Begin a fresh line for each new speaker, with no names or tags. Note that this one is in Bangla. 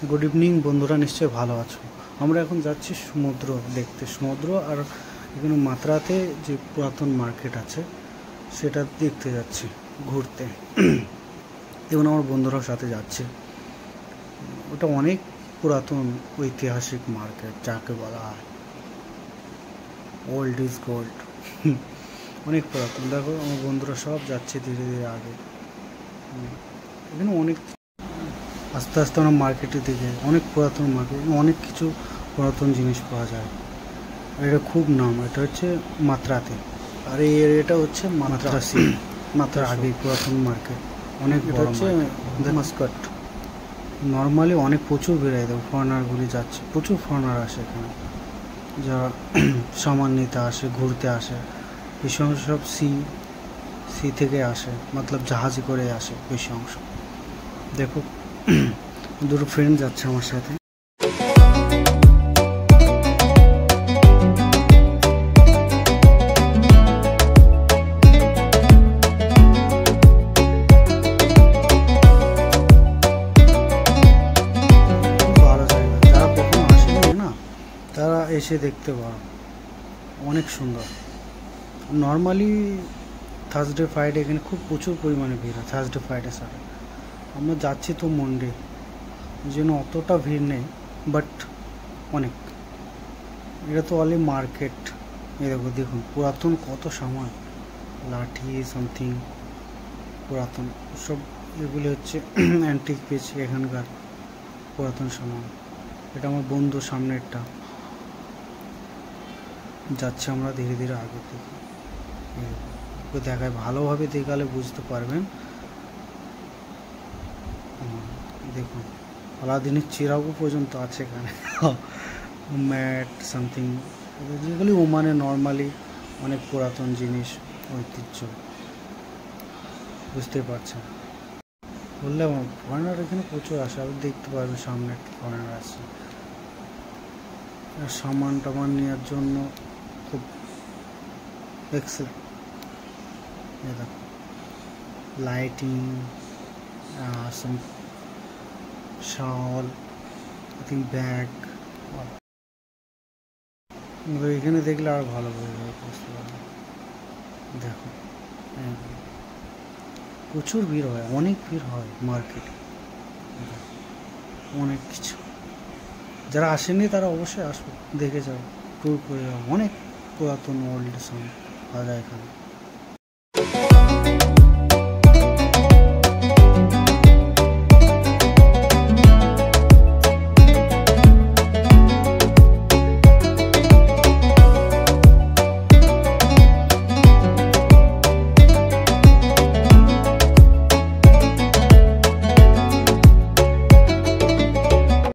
গুড ইভিনিং বন্ধুরা, নিশ্চয়ই ভালো আছো। আমরা এখন যাচ্ছি সমুদ্র দেখতে, সমুদ্র আর এখানে মাত্রাতে যে পুরাতন মার্কেট আছে সেটা দেখতে যাচ্ছি ঘুরতে। এবং আমার বন্ধুরাও সাথে যাচ্ছে। ওটা অনেক পুরাতন ঐতিহাসিক মার্কেট, যাকে বলা হয় ওল্ড ইজ গোল্ড। অনেক পুরাতন। দেখো আমার বন্ধুরা সব যাচ্ছে ধীরে ধীরে আগে। এখানে অনেক আস্তে আস্তে আমরা মার্কেটের দিকে, অনেক পুরাতন মার্কেট, অনেক কিছু পুরাতন জিনিস পাওয়া যায়। আর এটা খুব নাম, এটা হচ্ছে মাত্রাতে। আর এই এরিয়াটা হচ্ছে মাত্রাসি, মাত্রার আগে পুরাতন মার্কেট। অনেক বড় হচ্ছে মাস্কাট। নর্মালি অনেক প্রচুর বেড়ে দেবো, ফরেনারগুলি যাচ্ছে, প্রচুর ফরেনার আসে এখানে, যারা সামান নিতে আসে, ঘুরতে আসে। বেশি অংশ সব সি থেকে আসে, মতলব জাহাজে করে আসে বেশি অংশ। দেখো দুটো ফ্রেন্ড যাচ্ছে আমার সাথে। ভালো জায়গা, যারা কখনো আসেনি না তারা এসে দেখতে পারো, অনেক সুন্দর। নর্মালি থার্সডে ফ্রাইডে এখানে খুব প্রচুর পরিমাণে ভিড় হয়, থার্সডে ফ্রাইডে সাথে। আমরা যাচ্ছি তো মন্ডে, এই জন্য অতটা ভিড় নেই, বাট অনেক। এটা তো অনলি মার্কেট। এই দেখো, দেখুন পুরাতন কত সামান, লাঠি সামথিং পুরাতন সব। এগুলি হচ্ছে অ্যান্টিক পিস, এখানকার পুরাতন সামান। এটা আমার বন্ধু সামনেরটা। যাচ্ছে আমরা ধীরে ধীরে আগে থেকে। দেখায় ভালোভাবে দেখালে বুঝতে পারবেন। দেখুন আলাদিনের চিরাগও পর্যন্ত আছে এখানে। ম্যাট সামথিং, যেগুলি ওমানে নর্মালি অনেক পুরাতন জিনিস, ঐতিহ্য। বুঝতে পারছেন? বললাম ফরেনার এখানে প্রচুর আসে, আপনি দেখতে পারবেন সামনে একটা ফরেনার আছে। সামান টামান নেওয়ার জন্য খুব দেখো lighting, some shawl, I think bag. এখানে দেখলে আর ভালো বুঝতে পারবে। দেখো প্রচুর ভিড় হয়, অনেক ভিড় হয় মার্কেটে, অনেক কিছু। যারা আসেনি তারা অবশ্যই আসবে, দেখে যাও, ট্যুর করে যাও। অনেক পুরাতন ওল্ড সং পাওয়া যায় এখানে।